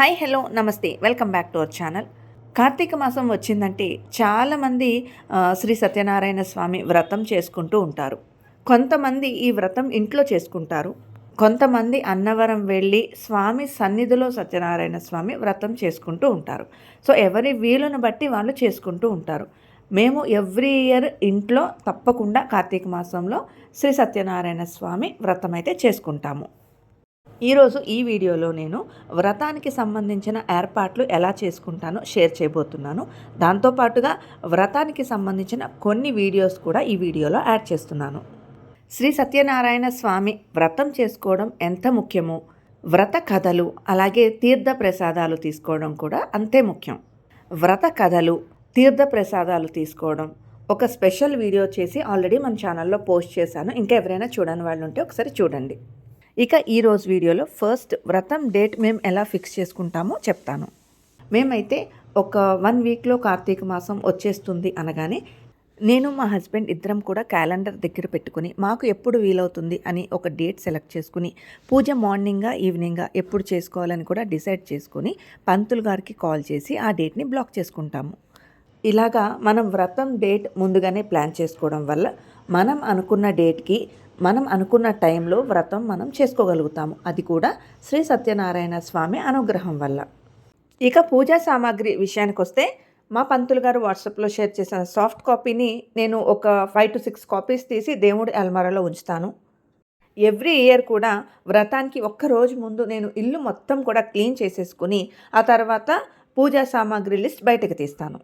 Hi hello నమస్తే welcome back to our channel. Karthika మాసం వచ్చిందంటే చాలామంది శ్రీ సత్యనారాయణ స్వామి వ్రతం చేసుకుంటూ ఉంటారు. కొంతమంది ఈ వ్రతం ఇంట్లో చేసుకుంటారు. కొంతమంది అన్నవరం వెళ్ళి స్వామి సన్నిధిలో సత్యనారాయణ స్వామి వ్రతం చేసుకుంటూ ఉంటారు. సో ఎవరి వీలును బట్టి వాళ్ళు చేసుకుంటూ ఉంటారు. మేము ఎవ్రీ ఇయర్ ఇంట్లో తప్పకుండా కార్తీక మాసంలో శ్రీ సత్యనారాయణ స్వామి వ్రతం అయితే చేసుకుంటాము. ఈరోజు ఈ వీడియోలో నేను వ్రతానికి సంబంధించిన ఏర్పాట్లు ఎలా చేసుకుంటానో షేర్ చేయబోతున్నాను. దాంతోపాటుగా వ్రతానికి సంబంధించిన కొన్ని వీడియోస్ కూడా ఈ వీడియోలో యాడ్ చేస్తున్నాను. శ్రీ సత్యనారాయణ స్వామి వ్రతం చేసుకోవడం ఎంత ముఖ్యమో వ్రత కథలు అలాగే తీర్థ ప్రసాదాలు తీసుకోవడం కూడా అంతే ముఖ్యం. వ్రత కథలు తీర్థ ప్రసాదాలు తీసుకోవడం ఒక స్పెషల్ వీడియో చేసి ఆల్రెడీ మన ఛానల్లో పోస్ట్ చేశాను. ఇంకా ఎవరైనా చూడని వాళ్ళు ఉంటే ఒకసారి చూడండి. ఇక ఈరోజు వీడియోలో ఫస్ట్ వ్రతం డేట్ మేము ఎలా ఫిక్స్ చేసుకుంటామో చెప్తాను. మేమైతే ఒక 1 వీక్లో కార్తీక మాసం వచ్చేస్తుంది అనగానే నేను మా హస్బెండ్ ఇద్దరం కూడా క్యాలెండర్ దగ్గర పెట్టుకుని మాకు ఎప్పుడు వీలవుతుంది అని ఒక డేట్ సెలెక్ట్ చేసుకుని పూజ మార్నింగా ఈవినింగా ఎప్పుడు చేసుకోవాలని కూడా డిసైడ్ చేసుకుని పంతులు గారికి కాల్ చేసి ఆ డేట్ని బ్లాక్ చేసుకుంటాము. ఇలాగా మనం వ్రతం డేట్ ముందుగానే ప్లాన్ చేసుకోవడం వల్ల మనం అనుకున్న డేట్కి మనం అనుకున్న టైంలో వ్రతం మనం చేసుకోగలుగుతాము. అది కూడా శ్రీ సత్యనారాయణ స్వామి అనుగ్రహం వల్ల. ఇక పూజా సామాగ్రి విషయానికి వస్తే మా పంతులు గారు వాట్సాప్లో షేర్ చేసిన సాఫ్ట్ కాపీని నేను ఒక 5 to 6 కాపీస్ తీసి దేవుడి అల్మారాలో ఉంచుతాను. ఎవ్రీ ఇయర్ కూడా వ్రతానికి ఒక్కరోజు ముందు నేను ఇల్లు మొత్తం కూడా క్లీన్ చేసేసుకుని ఆ తర్వాత పూజా సామాగ్రి లిస్ట్ బయటకు తీస్తాను.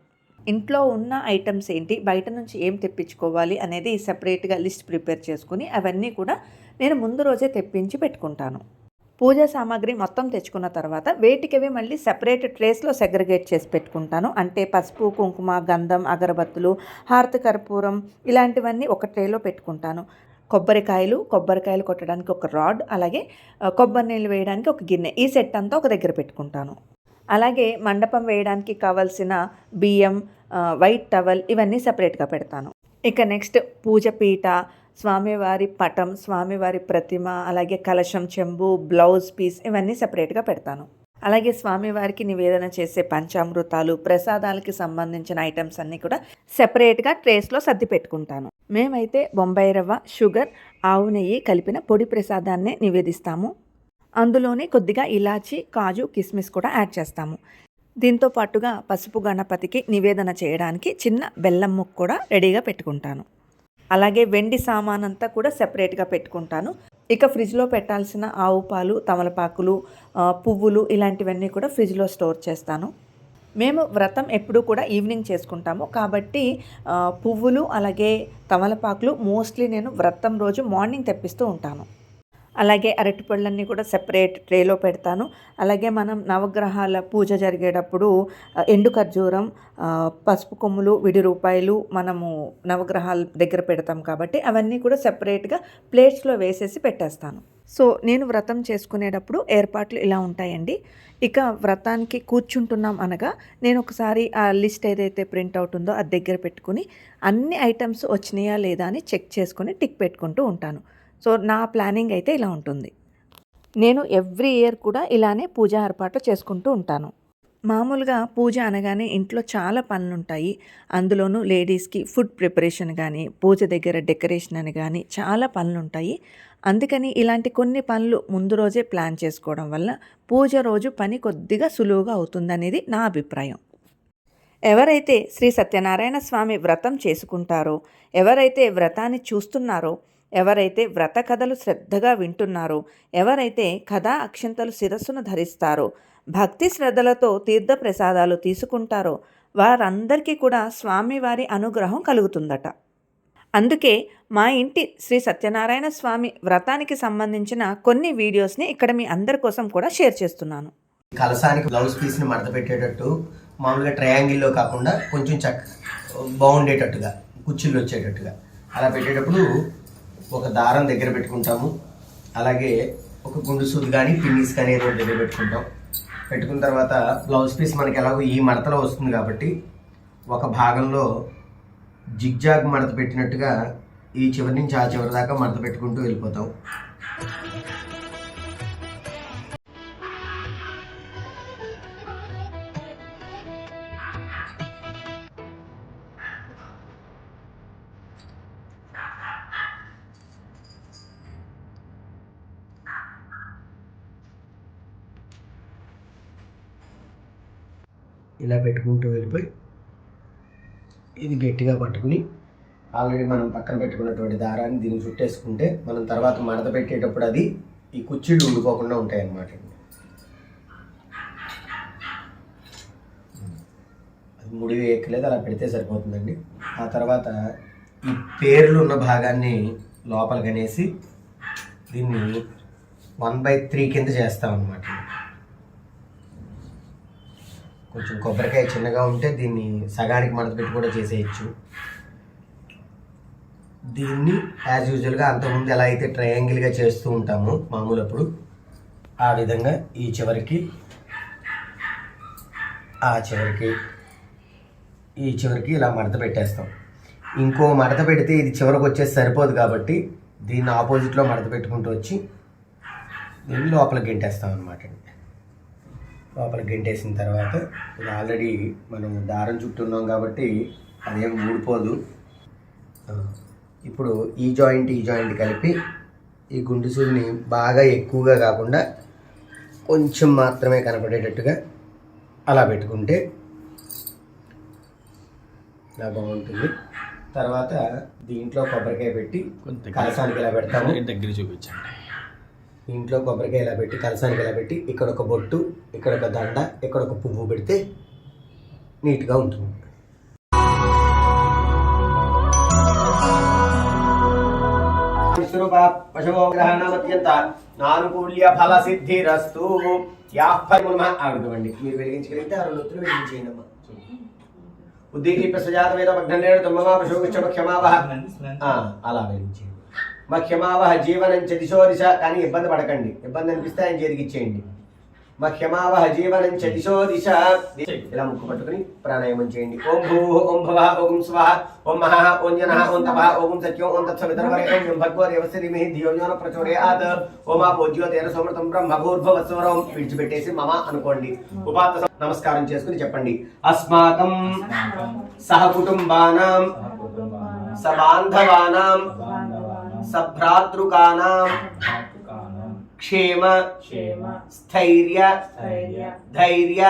ఇంట్లో ఉన్న ఐటమ్స్ ఏంటి, బయట నుంచి ఏం తెప్పించుకోవాలి అనేది సెపరేట్గా లిస్ట్ ప్రిపేర్ చేసుకుని అవన్నీ కూడా నేను ముందు రోజే తెప్పించి పెట్టుకుంటాను. పూజా సామాగ్రి మొత్తం తెచ్చుకున్న తర్వాత వేటికవి మళ్ళీ సెపరేట్ ట్రేస్లో సెగ్రిగేట్ చేసి పెట్టుకుంటాను. అంటే పసుపు, కుంకుమ, గంధం, అగరబత్తులు, హారతి కర్పూరం ఇలాంటివన్నీ ఒక ట్రేలో పెట్టుకుంటాను. కొబ్బరికాయలు కొట్టడానికి ఒక రాడ్, అలాగే కొబ్బరి నీళ్ళు వేయడానికి ఒక గిన్నె, ఈ సెట్ అంతా ఒక దగ్గర పెట్టుకుంటాను. అలాగే మండపం వేయడానికి కావాల్సిన బియ్యం, వైట్ టవల్ ఇవన్నీ సపరేట్గా పెడతాను. ఇక నెక్స్ట్ పూజ పీట, స్వామివారి పటం, స్వామివారి ప్రతిమ, అలాగే కలశం, చెంబు, బ్లౌజ్ పీస్ ఇవన్నీ సపరేట్గా పెడతాను. అలాగే స్వామివారికి నివేదన చేసే పంచామృతాలు, ప్రసాదాలకి సంబంధించిన ఐటమ్స్ అన్నీ కూడా సెపరేట్గా ట్రేస్లో సర్ది పెట్టుకుంటాను. మేమైతే బొంబాయి రవ్వ, షుగర్, ఆవు నెయ్యి కలిపిన పొడి ప్రసాదాన్నే నివేదిస్తాము. అందులోనే కొద్దిగా ఇలాచి, కాజు, కిస్మిస్ కూడా యాడ్ చేస్తాము. దీంతో పాటుగా పసుపు గణపతికి నివేదన చేయడానికి చిన్న బెల్లం ముక్క కూడా రెడీగా పెట్టుకుంటాను. అలాగే వెండి సామానంతా కూడా సెపరేట్గా పెట్టుకుంటాను. ఇక ఫ్రిడ్జ్లో పెట్టాల్సిన ఆవు పాలు, తమలపాకులు, పువ్వులు ఇలాంటివన్నీ కూడా ఫ్రిడ్జ్లో స్టోర్ చేస్తాను. మేము వ్రతం ఎప్పుడూ కూడా ఈవినింగ్ చేసుకుంటాము కాబట్టి పువ్వులు అలాగే తమలపాకులు మోస్ట్లీ నేను వ్రతం రోజు మార్నింగ్ తెప్పిస్తూ ఉంటాను. అలాగే అరటిపళ్ళన్నీ కూడా సెపరేట్ ట్రేలో పెడతాను. అలాగే మనం నవగ్రహాల పూజ జరిగేటప్పుడు ఎండు ఖర్జూరం, పసుపు కొమ్ములు, విడి రూపాయలు మనము నవగ్రహాల దగ్గర పెడతాం కాబట్టి అవన్నీ కూడా సెపరేట్గా ప్లేట్స్లో వేసేసి పెట్టేస్తాను. సో నేను వ్రతం చేసుకునేటప్పుడు ఏర్పాట్లు ఇలా ఉంటాయండి. ఇక వ్రతానికి కూర్చుంటున్నాం అనగా నేను ఒకసారి ఆ లిస్ట్ ఏదైతే ప్రింట్ అవుట్ ఉందో అది దగ్గర పెట్టుకుని అన్ని ఐటమ్స్ వచ్చినాయా లేదా అని చెక్ చేసుకుని టిక్ పెట్టుకుంటూ ఉంటాను. సో నా ప్లానింగ్ అయితే ఇలా ఉంటుంది. నేను ఎవ్రీ ఇయర్ కూడా ఇలానే పూజా ఏర్పాట్లు చేసుకుంటూ ఉంటాను. మామూలుగా పూజ అనగానే ఇంట్లో చాలా పనులు ఉంటాయి. అందులోనూ లేడీస్కి ఫుడ్ ప్రిపరేషన్ కానీ, పూజ దగ్గర డెకరేషన్ అని కానీ చాలా పనులు ఉంటాయి. అందుకని ఇలాంటి కొన్ని పనులు ముందు రోజే ప్లాన్ చేసుకోవడం వల్ల పూజ రోజు పని కొద్దిగా సులువుగా అవుతుందనేది నా అభిప్రాయం. ఎవరైతే శ్రీ సత్యనారాయణ స్వామి వ్రతం చేసుకుంటారో, ఎవరైతే వ్రతాన్ని చూస్తున్నారో, ఎవరైతే వ్రత కథలు శ్రద్ధగా వింటున్నారో, ఎవరైతే కథా అక్షంతలు శిరస్సును ధరిస్తారో, భక్తి శ్రద్ధలతో తీర్థ ప్రసాదాలు తీసుకుంటారో వారందరికీ కూడా స్వామివారి అనుగ్రహం కలుగుతుందట. అందుకే మా ఇంటి శ్రీ సత్యనారాయణ స్వామి వ్రతానికి సంబంధించిన కొన్ని వీడియోస్ని ఇక్కడ మీ అందరి కోసం కూడా షేర్ చేస్తున్నాను. కలసానికి బ్లౌజ్ పీస్ని మడత పెట్టేటట్టు మామూలుగా ట్రయాంగిల్లో కాకుండా కొంచెం బాగుండేటట్టుగా కుర్చీలు వచ్చేటట్టుగా అలా పెట్టేటప్పుడు ఒక దారం దగ్గర పెట్టుకుంటాము. అలాగే ఒక గుండు సూది కానీ పిన్నీస్ కానీ ఏదో దగ్గర పెట్టుకున్న తర్వాత బ్లౌజ్ పీస్ మనకి ఎలాగో ఈ మడతలో వస్తుంది కాబట్టి ఒక భాగంలో జిగ్జాగ్ మడత పెట్టినట్టుగా ఈ చివరి నుంచి ఆ చివరి దాకా మడత పెట్టుకుంటూ వెళ్ళిపోతాం. ఇలా పెట్టుకుంటూ వెళ్ళిపోయి ఇది గట్టిగా పట్టుకుని ఆల్రెడీ మనం పక్కన పెట్టుకున్నటువంటి దారాన్ని దీన్ని చుట్టేసుకుంటే మనం తర్వాత మడత పెట్టేటప్పుడు అది ఈ కుర్చీలు ఉండిపోకుండా ఉంటాయి అన్నమాట. అది ముడి ఎక్కలేదు, అలా పెడితే సరిపోతుందండి. ఆ తర్వాత ఈ పేర్లు ఉన్న భాగాన్ని లోపలికి అనేసి దీన్ని 1/3 కింద చేస్తామన్నమాట. కొంచెం కొబ్బరికాయ చిన్నగా ఉంటే దీన్ని సగానికి మడత పెట్టి కూడా చేసేయచ్చు. దీన్ని యాజ్ యూజువల్గా అంతకుముందు ఎలా అయితే ట్రయాంగిల్గా చేస్తూ ఉంటామో మామూలప్పుడు ఆ విధంగా ఈ చివరికి ఇలా మడత పెట్టేస్తాం. ఇంకో మడత పెడితే ఇది చివరికి వచ్చేసి సరిపోదు కాబట్టి దీన్ని ఆపోజిట్లో మడత పెట్టుకుంటూ వచ్చి దీన్ని లోపలికి గెంటేస్తాం అనమాట. లోపలికి గెంటేసిన తర్వాత ఇది ఆల్రెడీ మనం దారం చుట్టున్నాం కాబట్టి అదేం ఊడిపోదు. ఇప్పుడు ఈ జాయింట్ కలిపి ఈ గుండు సూదిని బాగా ఎక్కువగా కాకుండా కొంచెం మాత్రమే కనపడేటట్టుగా అలా పెట్టుకుంటే ఇలా బాగుంటుంది. తర్వాత దీంట్లో కొబ్బరికాయ పెట్టి కలసానికి ఇలా పెడతాము. దగ్గర చూపించండి. దీంట్లో కొబ్బరికాయ ఇలా పెట్టి కలసానికి ఇలా పెట్టి ఇక్కడ ఒక బొట్టు, ఇక్కడ ఒక దండ, ఇక్కడ ఒక పువ్వు పెడితే నీట్గా ఉంటుంది. పశుగ్రహణమత్యంత నానుకూల్య ఫల సిద్ధిరస్తు. ఆవిడమండి మీరు వెలిగించగలిగితే 6 ఒత్తులు వెలిగించేయండి అమ్మా. ఉద్దీప సజాత వేద మగ్నేడు తమ్మమా పశుక్షమావహ అలా వెలిగించేయండి. మఖ్యమావహ జీవనంచ దిశో దిశ. కానీ ఇబ్బంది పడకండి, ఇబ్బంది అనిపిస్తే ఆయన చేతికిచ్చేయండి. మఖ్యమావహ జీవనంచ దిశో దిశ. ఇలా ముక్కు పట్టుకుని ప్రాణాయామం చేయండి. ఓం భూ ఓం భవ ఓం స్వహ ఓం మహ ఓం జనః ఓం తపః ఓం సత్యం ఓం తత్సవితర్వరేణ్యం ఓం భర్గో దేవస్య ధీమహి ధియో యో నః ప్రచోదయాత్. ఓం ఆపో జ్యోతిర్ సోమృతం బ్రహ్మ భూర్భువస్వరం. విడిచిపెట్టేసి మమ అనుకోండి. ఉపాత్త నమస్కారం చేసుకుని చెప్పండి. అస్మాకం సహ కుటుంబానాం సబాంధవానాం సభ్రాతృకానాం క్షేమ స్థైర్య ధైర్య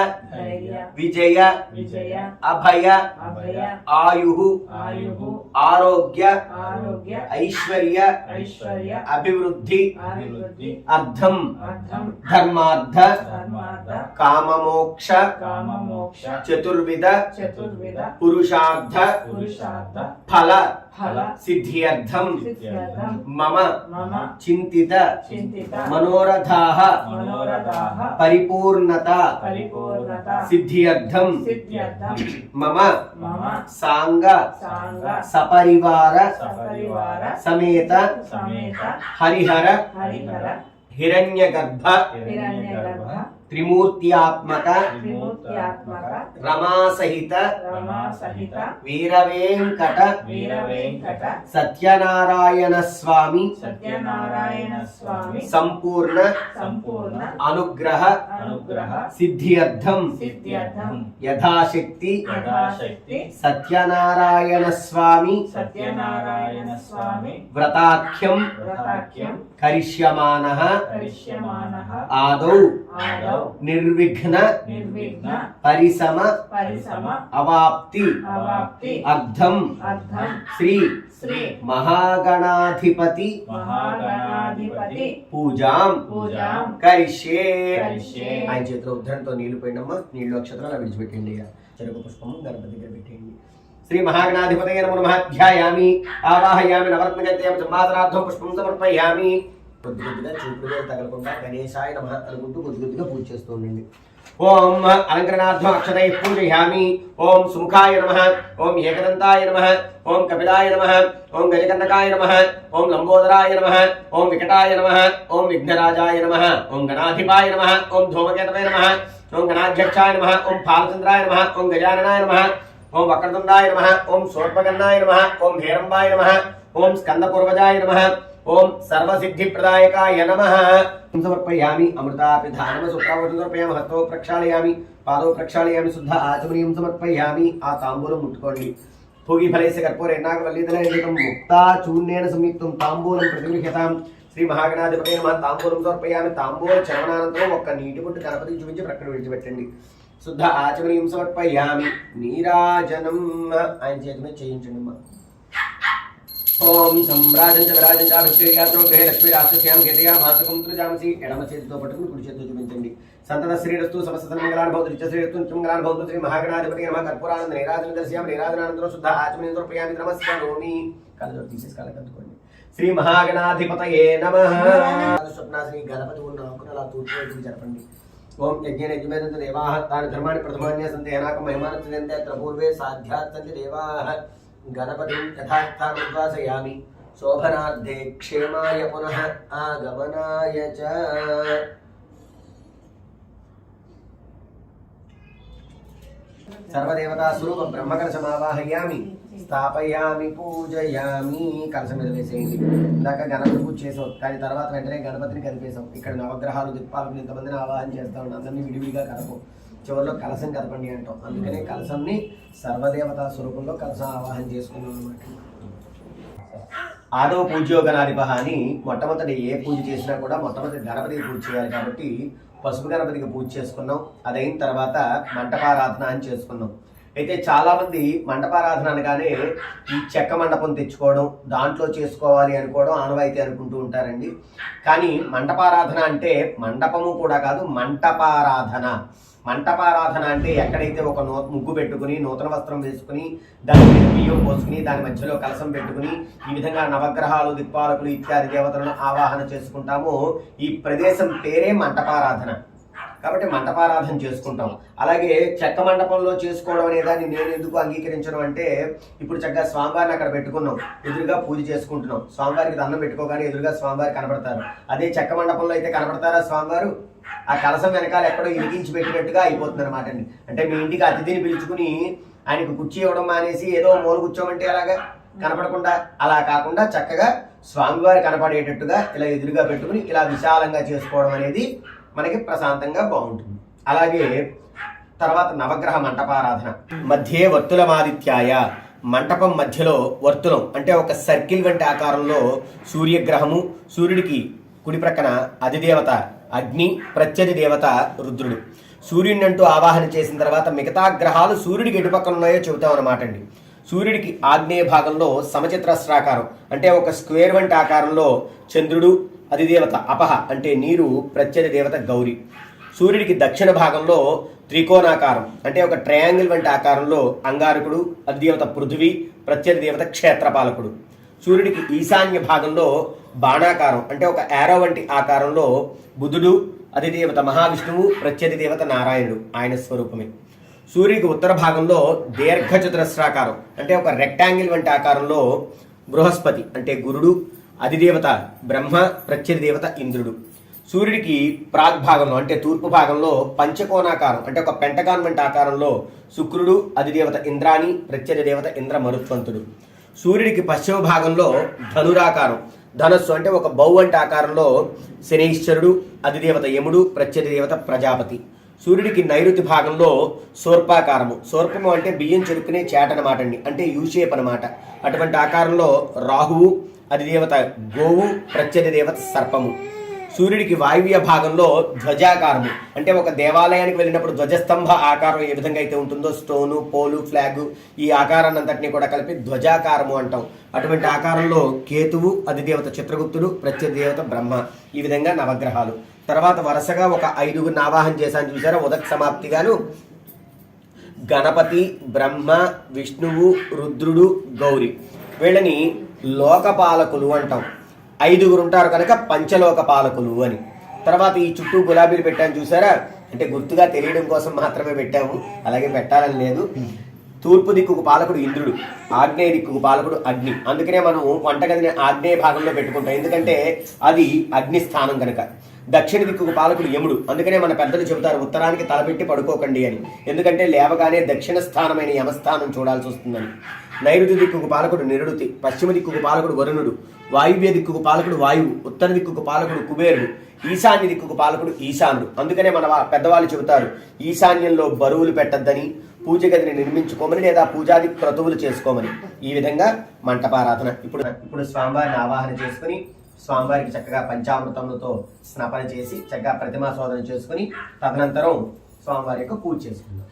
విజయ అభయ ఆయు ఆరోగ్య ఐశ్వర్య అభివృద్ధి అర్థం ధర్మార్థ కామమోక్ష చతుర్విధ పురుషార్థ ఫల సిద్ధ్యర్థం మమ చింతిత మనోరథాః పరిపూర్ణత సిద్ధ్యర్థం మమ సాంగ సపరివార సమేత హరిహర హిరణ్యగర్భ త్రిమూర్త్యాత్మక రమాసహిత వీరవేంకట సత్యనారాయణ స్వామి సంపూర్ణ అనుగ్రహ సిద్ధ్యర్థం యథాశక్తి సత్యనారాయణ స్వామి వ్రతాఖ్యం కరిష్యమానః ఆదౌ నిర్విఘ్న పరిసమ అవాప్తి అర్థం శ్రీ మహాగణాధిపతి పూజాం కరిష్యే. ఆయన చేతిలో ఉద్ధరణతో నీళ్లు పోయిండమ్మా. నీళ్లు అక్షరాలు అలా విడిచిపెట్టండి. చెరుకు పుష్పము గణపతి దగ్గర పెట్టేయండి. శ్రీ మహాగణాధిపతయే నమః ధ్యాయామి ఆవాహయామి నవరత్నగత్యం సంవాదనార్థం పుష్పం సమర్పయామి. కొద్దిగా చూపుడు వేలు తగలకుండా గణేశాయ నమః అనుకుంటూ కొద్దిగా పూజ చేస్తూ ఉండండి. ఓం అలంకరణార్థం అక్షతై పూజయామి. ఓం సుముఖాయ నమః ఓం ఏకదంతాయ నమః ఓం కపిలాయ నమః ఓం గజకర్ణకాయ నమః ఓం లంబోదరాయ నమః ఓం వికటాయ నమః ఓం విఘ్నరాజాయ నమః ఓం గణాధిపాయ నమః ఓం ధూమకేతవే నమః ఓం గణాధ్యక్షాయ నమః ఓం పాలచంద్రాయ నమః ఓం గజాననాయ నమః ఓం వక్రతుండాయ నమః ఓం శూర్పకర్ణాయ నమః ఓం హేరంబాయ నమః ఓం స్కందపూర్వజాయ నమః ఓం సర్వసిద్ధిప్రదాయకాయ నమః. సమర్పయామి. అమృతాపిధానమ సుప్రావృతం సమర్పయామి. హస్తో ప్రక్షాళయామి. పాదో ప్రక్షాళయామి. శుద్ధ ఆచమనీయం సమర్పయామి. ఆ తాంబూలం ముట్టుకోండి. భోగి ఫలైస్య కర్పూరేణ నాగవల్లీదలైకం ముక్తా చూర్ణేన సంయుక్తం తాంబూలం ప్రతిగృహ్యతాం. శ్రీ మహాగణాధిపతయే నమః. తాంబూలం సమర్పయామి. తాంబూల చర్వనానంతరం ఒక్క నీటి బొట్టు గణపతికి చూపించి ప్రక్కన విడిచిపెట్టండి. శుద్ధ ఆచమనీయం సమర్పయామి. నీరాజనం ఆయన చేతి మీద చేయించండి అమ్మా. ఓం సంరాజం విరాజం చాభిక్షేయాత్రం గ్రహే లక్ష్మీ రాక్షస్యాం గీతయా మాసకం తులజామసి. ఎడమ చేతితో పట్టుకుని కుడి చేతితో చూపించండి. సంతత శ్రీరస్తు సమస్త మంగళాన్ భవతు నిత్య శ్రీరస్తు నిత్యం మంగళాన్ భవతు. శ్రీ మహాగణాధిపతి నమః. కర్పూరానంద నీరాజనం దర్శయామి. నీరాజనానందరం శుద్ధ ఆచమనీయం సమర్పయామి. నమస్కారోమి. కళ్ళజోడు తీసేసి కళ్ళకి అందుకోండి. శ్రీ మహాగణాధిపతయే నమః. స్వప్నాశ్రీ గణపతి ఉన్న ఆకును అలా తూర్పు వైపుకి జరపండి. ఓం యజ్ఞేన యజ్ఞేదంత దేవాః తాని ధర్మాణి ప్రథమాన్య సంతే ఏనాకం మహిమానంతే అత్ర పూర్వే సాధ్యాత్తంతి దేవాః. గణపతిం యథాస్థానం ఉద్వాసయామి. శోభనార్థే క్షేమాయ పునః ఆగమనాయ చ. సర్వదేవతా స్వరూప బ్రహ్మకలశమావాహయామి. స్థాపయామి పూజయామి. కలశం మీద వేసేయండి. ఇందాక గణపతి పూజ చేసాం, కానీ తర్వాత వెంటనే గణపతిని కదిపేశాం. ఇక్కడ నవగ్రహాలు దిక్పాలకు ఇంతమందిని ఆవాహన చేస్తా ఉన్నాం. అందరినీ విడివిడిగా కదపం. చివరిలో కలశం కదపండి అంటాం. అందుకనే కలశంని సర్వదేవతా స్వరూపంలో కలశం ఆవాహన చేసుకున్నాం అనమాట. ఆదవ పూజ్యో గణాధిపః అని మొట్టమొదటి ఏ పూజ చేసినా కూడా మొట్టమొదటి గణపతికి పూజ చేయాలి. కాబట్టి పసుపు గణపతికి పూజ చేసుకున్నాం. అదైన తర్వాత మంటపారాధన అని చేసుకున్నాం. అయితే చాలా మంది మంటపారాధన అనగానే ఈ చెక్క మండపం తెచ్చుకోవడం, దాంట్లో చేసుకోవాలి అనుకోవడం ఆనవాయితీ అనుకుంటూ ఉంటారండి. కానీ మంటపారాధన అంటే మండపము కూడా కాదు, మంటపారాధన. మంటపారాధన అంటే ఎక్కడైతే ఒక ముగ్గు పెట్టుకుని నూతన వస్త్రం వేసుకుని దాని మీద బియ్యం పోసుకుని దాని మధ్యలో కలశం పెట్టుకుని ఈ విధంగా నవగ్రహాలు దిక్పాలకులు ఇత్యాది దేవతలను ఆవాహన చేసుకుంటామో ఈ ప్రదేశం పేరే మంటపారాధన. కాబట్టి మంటపారాధన చేసుకుంటాం. అలాగే చెక్క మండపంలో చేసుకోవడం అనే దాన్ని నేను ఎందుకు అంగీకరించడం అంటే, ఇప్పుడు చక్కగా స్వామివారిని అక్కడ పెట్టుకున్నాం, ఎదురుగా పూజ చేసుకుంటున్నాం. స్వామివారికి దండం పెట్టుకోగానే ఎదురుగా స్వామివారు కనబడతారు. అదే చెక్క మండపంలో అయితే కనబడతారా స్వామివారు? ఆ కలశం వెనకాల ఎక్కడో ఇరిగించి పెట్టినట్టుగా అయిపోతుంది అనమాట అండి. అంటే మీ ఇంటికి అతిథిని పిలుచుకుని ఆయనకు కుర్చీ ఇవ్వడం మానేసి ఏదో మూల కూర్చోమంటే అలాగా కనపడకుండా, అలా కాకుండా చక్కగా స్వామివారి కనపడేటట్టుగా ఇలా ఎదురుగా పెట్టుకుని ఇలా విశాలంగా చేసుకోవడం అనేది మనకి ప్రశాంతంగా బాగుంటుంది. అలాగే తర్వాత నవగ్రహ మంటపారాధన. మధ్యే వర్తులమాదిత్యాయ. మంటపం మధ్యలో వర్తులం అంటే ఒక సర్కిల్ వంటి ఆకారంలో సూర్యగ్రహము, సూర్యుడికి కుడి ప్రక్కన అధిదేవత అగ్ని, ప్రత్యధి దేవత రుద్రుడు. సూర్యుడిని అంటూ ఆవాహన చేసిన తర్వాత మిగతా గ్రహాలు సూర్యుడికి ఎటు పక్కన ఉన్నాయో చెబుతాం అన్నమాట అండి. సూర్యుడికి ఆగ్నేయ భాగంలో సమచతురస్రాకారం అంటే ఒక స్క్వేర్ వంటి ఆకారంలో చంద్రుడు, అధిదేవత అపహ అంటే నీరు, ప్రత్యధి దేవత గౌరి. సూర్యుడికి దక్షిణ భాగంలో త్రికోణాకారం అంటే ఒక ట్రయాంగిల్ వంటి ఆకారంలో అంగారకుడు, అధిదేవత పృథివీ, ప్రత్యధి దేవత క్షేత్రపాలకుడు. సూర్యుడికి ఈశాన్య భాగంలో బాణాకారం అంటే ఒక యారో వంటి ఆకారంలో బుధుడు, అధిదేవత మహావిష్ణువు, ప్రత్యధి దేవత నారాయణుడు, ఆయన స్వరూపమే. సూర్యుడికి ఉత్తర భాగంలో దీర్ఘ చతురస్రాకారం అంటే ఒక రెక్టాంగిల్ వంటి ఆకారంలో బృహస్పతి అంటే గురుడు, అధిదేవత బ్రహ్మ, ప్రత్యధి దేవత ఇంద్రుడు. సూర్యుడికి ప్రాగ్భాగంలో అంటే తూర్పు భాగంలో పంచకోణాకారం అంటే ఒక పెంటగాన్ వంటి ఆకారంలో శుక్రుడు, అధిదేవత ఇంద్రాణి, ప్రత్యధి దేవత ఇంద్ర మరుత్వంతుడు. సూర్యుడికి పశ్చిమ భాగంలో ధనురాకారం ధనస్సు అంటే ఒక బౌ వంటి ఆకారంలో శనీశ్వరుడు, అధిదేవత యముడు, ప్రత్యధి దేవత ప్రజాపతి. సూర్యుడికి నైరుతి భాగంలో సోర్పాకారము. సోర్పము అంటే బియ్యం చెరుకునే చేట అనమాట అండి, అంటే యూషేప్ అనమాట. అటువంటి ఆకారంలో రాహువు, అధిదేవత గోవు, ప్రత్యధి దేవత సర్పము. సూర్యుడికి వాయువ్య భాగంలో ధ్వజాకారము అంటే ఒక దేవాలయానికి వెళ్ళినప్పుడు ధ్వజస్తంభ ఆకారం ఏ విధంగా అయితే ఉంటుందో స్టోను, పోలు, ఫ్లాగు ఈ ఆకారాన్ని అంతటినీ కూడా కలిపి ధ్వజాకారము అంటాం. అటువంటి ఆకారంలో కేతువు, అధిదేవత చిత్రగుప్తుడు, ప్రత్యధి దేవత బ్రహ్మ. ఈ విధంగా నవగ్రహాలు. తర్వాత వరుసగా ఒక 5గురిని ఆవాహన చేశాను చూసారా ఉదక సమాప్తిగాను. గణపతి, బ్రహ్మ, విష్ణువు, రుద్రుడు, గౌరి. వీళ్ళని లోకపాలకులు అంటాం. 5గురు ఉంటారు కనుక పంచలోక పాలకులు అని. తర్వాత ఈ చుట్టూ గులాబీలు పెట్టాను చూసారా, అంటే గుర్తుగా తెలియడం కోసం మాత్రమే పెట్టాము, అలాగే పెట్టాలని లేదు. తూర్పు దిక్కుకు పాలకుడు ఇంద్రుడు, ఆగ్నేయ దిక్కుకు పాలకుడు అగ్ని. అందుకనే మనం వంటగదిని ఆగ్నేయ భాగంలో పెట్టుకుంటాం, ఎందుకంటే అది అగ్ని స్థానం కనుక. దక్షిణ దిక్కుకు పాలకుడు యముడు. అందుకనే మన పెద్దలు చెబుతారు ఉత్తరానికి తలపెట్టి పడుకోకండి అని, ఎందుకంటే లేవగానే దక్షిణ స్థానమైన యమస్థానం చూడాల్సి వస్తుందని. నైరుతి దిక్కుకు పాలకుడు నిరుడుతి, పశ్చిమ దిక్కుకు పాలకుడు వరుణుడు, వాయువ్య దిక్కుకు పాలకుడు వాయువు, ఉత్తర దిక్కుకు పాలకుడు కుబేరుడు, ఈశాన్య దిక్కుకు పాలకుడు ఈశానుడు. అందుకనే మన పెద్దవాళ్ళు చెబుతారు ఈశాన్యంలో బరువులు పెట్టద్దని, పూజ గదిని నిర్మించుకోమని, లేదా పూజాది క్రతువులు చేసుకోమని. ఈ విధంగా మంటపారాధన. ఇప్పుడు స్వామివారిని ఆవాహన చేసుకుని స్వామివారికి చక్కగా పంచామృతములతో స్నాపన చేసి చక్కగా ప్రతిమా శోధన చేసుకుని తదనంతరం స్వామివారి యొక్క పూజ చేసుకుందాం.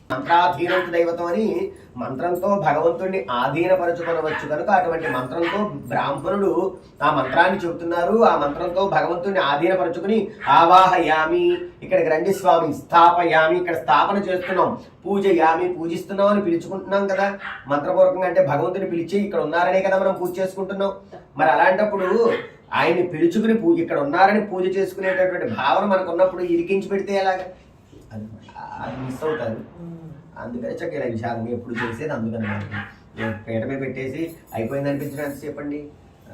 మంత్రాధీనం దైవతం అని మంత్రంతో భగవంతుడిని ఆధీనపరచుకొనవచ్చు కనుక అటువంటి మంత్రంతో బ్రాహ్మణుడు ఆ మంత్రాన్ని చెబుతున్నారు. ఆ మంత్రంతో భగవంతుడిని ఆధీనపరచుకుని ఆవాహయామి, ఇక్కడికి రండి స్వామి, స్థాపయామి, ఇక్కడ స్థాపన చేస్తున్నాం, పూజయామి, పూజిస్తున్నాం అని పిలుచుకుంటున్నాం కదా మంత్రపూర్వకంగా. అంటే భగవంతుని పిలిచి ఇక్కడ ఉన్నారనే కదా మనం పూజ చేసుకుంటున్నాం. మరి అలాంటప్పుడు ఆయన్ని పిలుచుకుని పూజ ఇక్కడ ఉన్నారని పూజ చేసుకునేటటువంటి భావన మనకు ఉన్నప్పుడు ఇరికించి పెడితే ఎలాగా, అది మిస్ అవుతారు. అందుకని చక్కగా ఇలా విశాలంగా ఎప్పుడు చేసేది. అందుకని పీట మీద పెట్టేసి అయిపోయింది అనిపించినంత చెప్పండి,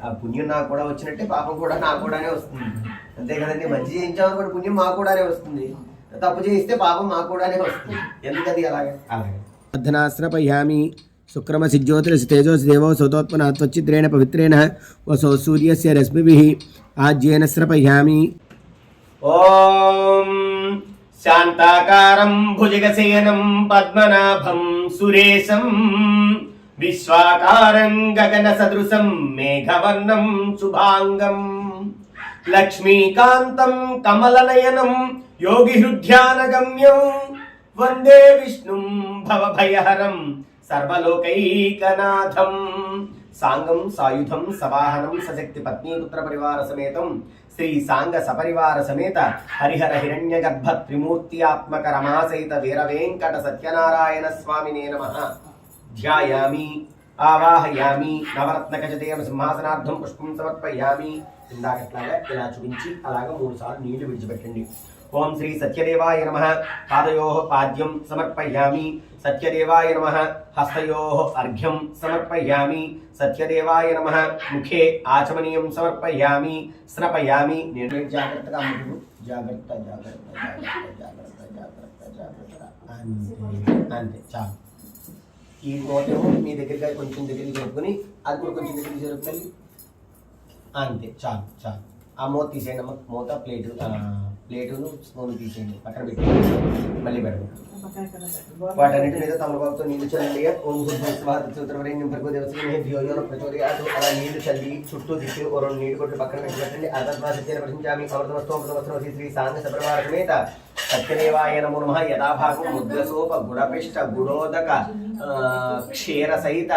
ఆ పుణ్యం నాకు కూడా వచ్చినట్టే పాపం కూడా నాకు కూడానే వస్తుంది. అంతే కదండి, మంచి చేయించామనుకోండి పుణ్యం మాకు కూడానే వస్తుంది, తప్పు చేయిస్తే పాపం మాకు కూడానే వస్తుంది. ఎందుకది అలాగే అలాగే అర్ధనాశ్రపయామి శుక్రమసి జ్యోతిరసి తేజోసి దేవో సౌతోత్పన్న త్వచ్చిద్రేణ పవిత్రేణ వసో సూర్యస్య రశ్మిభిః ఆజ్యేన స్రపయామి. ఓం శాంతాకారం భుజగసేనం పద్మనాభం సురేశం విశ్వాకారం గగన సదృశం మేఘవర్ణం శుభాంగం లక్ష్మీకాంతం కమలనయనం యోగిహృధ్యానగమ్యం వందే విష్ణుం భవభయహరం సర్వలోకైకనాథం సాంగం సాయుధం సవాహనం సశక్తి పత్నీపుత్ర పరివార సమేతం శ్రీ సాంగ సపరివార సమేత హరిహర హిరణ్య గర్భ త్రిమూర్త్యాత్మక రమాసహిత వీర వెంకట సత్యనారాయణ స్వామినే నమః. ధ్యాయామి ఆవాహయామి నవరత్నకజదేవ సింహాసనార్థం పుష్పం సమర్పయామి. ఇందాకట్లాగా ఇలా చూపించి అలాగా 3 సార్లు నీళ్లు విడిచిపెట్టండి. ఓం శ్రీ సత్యదేవాయ నమః. పాదయోః పాద్యం సమర్పయామి. సత్యదేవాయ నమః. హస్తయోః అర్ఘ్యం సమర్పయామి. సత్యదేవాయ నమః. ముఖే ఆచమనీయం సమర్పయామి. స్నపయామి. నేను జాగ్రత్తగా అమ్ముడు, జాగ్రత్త జాగ్రత్త జాగ్రత్త జాగ్రత్త జాగ్రత్త జాగ్రత్త. అంతే చాలు. ఈ మూతేమో మీ దగ్గరగా కొంచెం దగ్గరికి జరుపుకొని అది కూడా కొంచెం దగ్గరికి జరుపుతాయి. అంతే చాలు చాలు. ఆ మూత తీసేయండి అమ్మ. మూత ప్లేటును స్పూన్ తీసేయండి, పక్కన పెట్టి మళ్ళీ పెడదాం. వాటన్నిటి మీద తమలపాకుతో నీళ్లు చల్లి ఓం భూర్భువస్సువరేణ్యం భర్గో దేవస్య ధియోయోన ప్రచోదయాత్. అలా నీళ్లు చల్లి చుట్టూ తిప్పి 2 నీళ్లు కొట్టి పక్కన పెట్టి పెట్టండి. అర్ధద్వాసత్యేన ప్రశంచామి అమృతమస్తోమృతమస్తమసి శ్రీ సాంగ సపరివార సమేత సత్యదేవాయ నమో నమః. యథాభాగం ముద్రసోప గుడపిష్ట గుడోదక క్షీర సహిత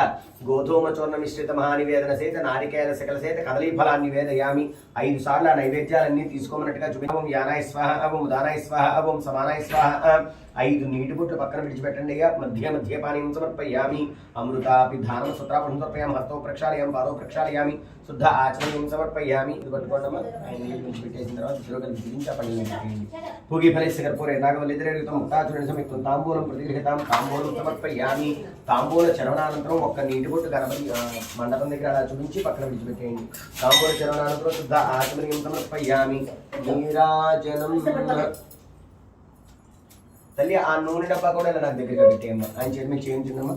గోధూమ చూర్ణ మిశ్రిత మహానివేదన సహిత నారికేల సకల సహిత కదలీ ఫలాన్ని నివేదయామి. 5 సార్లు ఆ నైవేద్యాలన్నీ తీసుకోమన్నట్టుగా చూపించాము. ఓం యానాయ స్వాహ, ఓం ఉదానాయ స్వాహ, ఓం సమానాయ స్వాహ. 5 నీటి బొట్లు పక్కన విడిచిపెట్టండి. మధ్య మధ్య పానీయం సమర్పయామి. అమృతాపి ధానం సుత్రాపం సమర్పయామి. హస్తో ప్రక్షాళయామి, పాదో ప్రక్షాళయామి. శుద్ధ ఆచమనీయం సమర్పయామి. ఇది పట్టుకోండమ్మా. 5 నీళ్ళు విడిచిపెట్టేసిన తర్వాత తిరుగలి దిగించి ఆ పని పెట్టేయండి. పూగి ఫలిస్య కర్పూరే నాగవల్లిద్రేయుతం ముక్తాచురణ సంయుక్తం తాంబూలం ప్రతిగృహీతాం. తాంబూలం సమర్పయామి. తాంబూల చరణానంతరం ఒక్క నీటి బొట్టు గణపతి మండపం దగ్గర అలా చూపించి పక్కన విడిచిపెట్టేయండి. తాంబూల చరణానంతరం శుద్ధ ఆచమనీయం సమర్పయామి. నీరాజనం. తల్లి ఆ నూనె డబ్బా కూడా ఇలా నాకు దగ్గరగా పెట్టేయమ్మా. ఆయన చేతి మీకు చేయించుందమ్మా.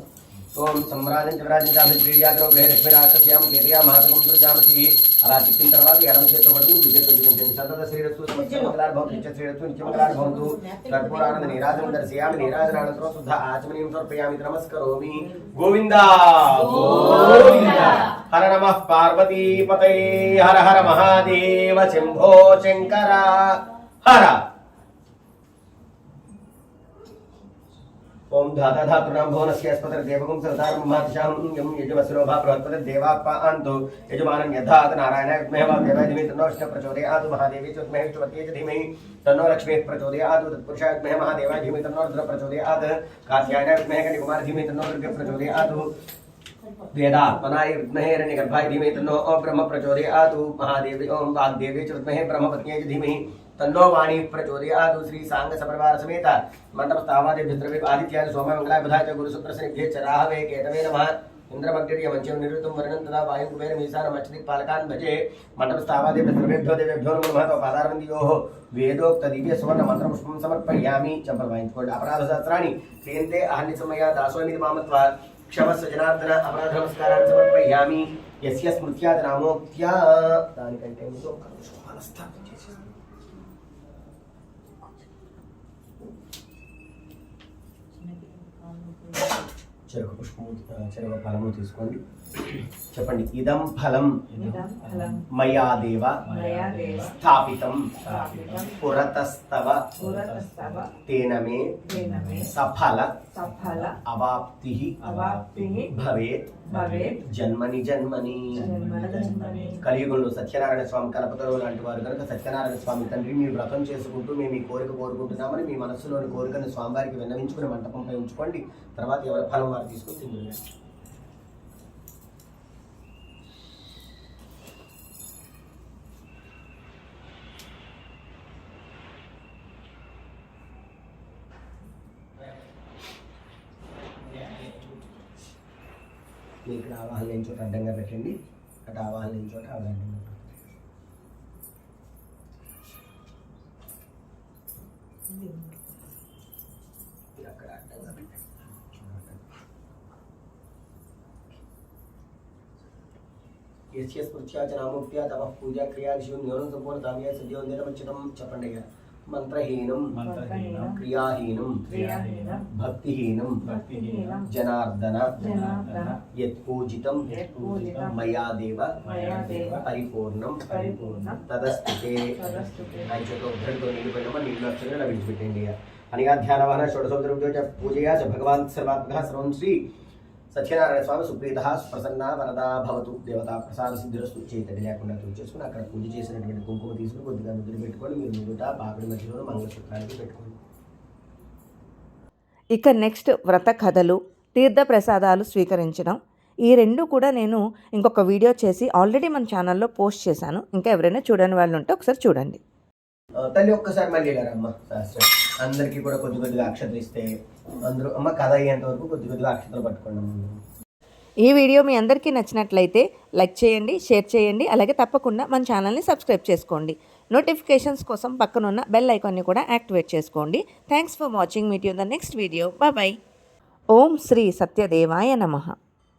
ఓం సమ్రాజం చవరాజం చామత్రియాగ్రో లక్ష్మీ రాక్షస్యాం కేతయా మాతకం జామతి. అలా తిప్పిన తర్వాత ఎడమ చేతితో పడుతుంది, కుడి చేతితో చూపించండి. సతత శ్రీరస్తు మంగళార్భవంతు నిత్య శ్రీరస్తు నిత్యమంగళార్భవంతు. కర్పూరానంద నీరాజనం దర్శయామి. నీరాజనానంతరం శుద్ధ ఆచమనీయం సమర్పయామి. నమస్కరోమి. గోవిందా గోవిందా. హర నమః పార్వతీపతయే. హర హర మహాదేవ శంభో శంకర హర. ఓం ధాతా ధాతృనాం భువనస్య అస్పతర దేవగుం సరదారం మహాదిశాం యం యజవస్రోభా బృహత్పతి దేవాపాంతు యజమానం యథాత్ నారాయణాయ విద్మహే వాసుదేవాయ ధీమహి తన్నో విష్ణుః ప్రచోదయాత్. మహాదేవి చ విద్మహే విష్ణుపత్యై చ ధీమహి తన్నో లక్ష్మీః ప్రచోదయాత్. తత్పురుషాయ విద్మహే మహాదేవాయ ధీమహి తన్నో రుద్రః ప్రచోదయాత్. కాత్యాయనాయ విద్మహే కన్యకుమారీ ధీమహి తన్నో దుర్గः ప్రచోదయాత్. వేదాత్మనాయ విద్మహే హిరణ్యగర్భాయ ధీమహి తన్నో బ్రహ్మ ప్రచోదయాత్. మహాదేవి ఓం వాగ్దేవి చ విద్మహే బ్రహ్మపత్న్యై చ ధీమహి తన్నో వాణి ప్రచోదయాత్. శ్రీ సాంగ సపరివార సమేత మండపస్థావాదిభ్యద్రవే ఆదిత్యాది సోమ మంగళాయ బుధాయ గురు శుక్ర శనిభ్యే చ రాహవే కేతవే నమః. ఇంద్రమగ్ర్య మంచం నిరుతం వర్ణం తదా వాయుం కుబేర మీసాన మచ్చదిక్ పాలకాన్ భజే. మండపస్థావాదిభ్యద్రవేభ్యో దేవేభ్యో నమో నమః. పాదారవిందయోః వేదోక్త దివ్య సువర్ణ మంత్ర పుష్పం సమర్పయామి. చంపలు వాయించుకోండి. అపరాధ శాస్త్రాన్ని క్రియంతే అహర్నిశమయ దాసోమితి మామత్వ క్షమస్వ జనార్దన. అపరాధ నమస్కారాన్ని సమర్పయామి. యస్య స్మృత్యాది నామోక్త్యా. దానికంటే ముందు ఒక నిమిషం స్థాపన చేసేసి చెరుకు పుష్పము చెరుకు ఫలము తీసుకోండి. చెప్పండి. ఇదం ఫలం ఇదం ఫలం మయా దేవ మయా దేవ స్థాపితం స్థాపితం పురతస్తవ పురతస్తవ తేన మే సఫల సఫల అవాప్తి అవాప్తిః భవేత్ భవేత్ జన్మని జన్మని. జన్మని. కలియుగంలో సత్యనారాయణ స్వామి కల్పతరువు లాంటి వారు కనుక సత్యనారాయణ స్వామి తండ్రి మీరు వ్రతం చేసుకుంటూ మేము ఈ కోరిక కోరుకుంటున్నామని మీ మనస్సులోని కోరికను స్వామివారికి విన్నవించుకుని మంటపంపై ఉంచుకోండి. తర్వాత ఎవరి ఫలం వారు తీసుకుని తింటుంది. ఇక్కడ ఆవాహన లేని చోట అడ్డంగా పెట్టండి, అటు ఆవాహన లేని చోట ఆవిడ అడ్డంగా పెట్టండి. అక్కడ అడ్డంగా పెట్టండి. యస్య స్మృత్యా చ నామోక్త్యా తపః పూజా క్రియా శివం న్యూనం సంపూర్ణ తామ్యా సద్యో నిరమచ్చితం. చెప్పండి ఇక. మంత్రహీనం క్రియాహీనం భక్తిహీనం జనార్దన యత్పూజితం మయా దేవ పరిపూర్ణం తదస్తుతే. ఐచతో ఉద్ధరణతో నిలిపోయినమా నీళ్ళు అక్షరంగా విడిచిపెట్టండి. అనగా ధ్యానవాన షోడశోత్తర పూజయా చ భగవాన్ సర్వాత్మక సర్వం శ్రీ సత్యనారాయణ స్వామి సుప్రీత ప్రసన్న వరదా భవతు. దేవతా ప్రసాద సిద్ధిరస్తు. చేతడి లేకుండా చేసుకుని అక్కడ పూజ చేసినటువంటి కుంకుమ తీసుకుని కొద్దిగా నుదురు పెట్టుకొని మీరు నుదుట పాపిడి మధ్యలో మంగళసూత్రానికి పెట్టుకోండి. ఇక నెక్స్ట్ వ్రత కథలు, తీర్థ ప్రసాదాలు స్వీకరించడం, ఈ రెండు కూడా నేను ఇంకొక వీడియో చేసి ఆల్రెడీ మన ఛానల్లో పోస్ట్ చేశాను. ఇంకా ఎవరైనా చూడని వాళ్ళు ఉంటే ఒకసారి చూడండి. తల్లి ఒక్కసారి మళ్ళీ అమ్మ శాస్త్రం అందరికీ కూడా కొద్దిగా అక్షతలు ఇస్తే అందరూ అమ్మ కథ అయ్యేంత వరకు కొద్దిగా అక్షతలు పట్టుకోండి అమ్మ. ఈ వీడియో మీ అందరికీ నచ్చినట్లయితే లైక్ చేయండి, షేర్ చేయండి, అలాగే తప్పకుండా మన ఛానల్ని సబ్స్క్రైబ్ చేసుకోండి. నోటిఫికేషన్స్ కోసం పక్కనున్న బెల్ ఐకాన్ని కూడా యాక్టివేట్ చేసుకోండి. Thanks for watching. Meet you in the next video. Bye. ఓం శ్రీ సత్యదేవాయ నమః.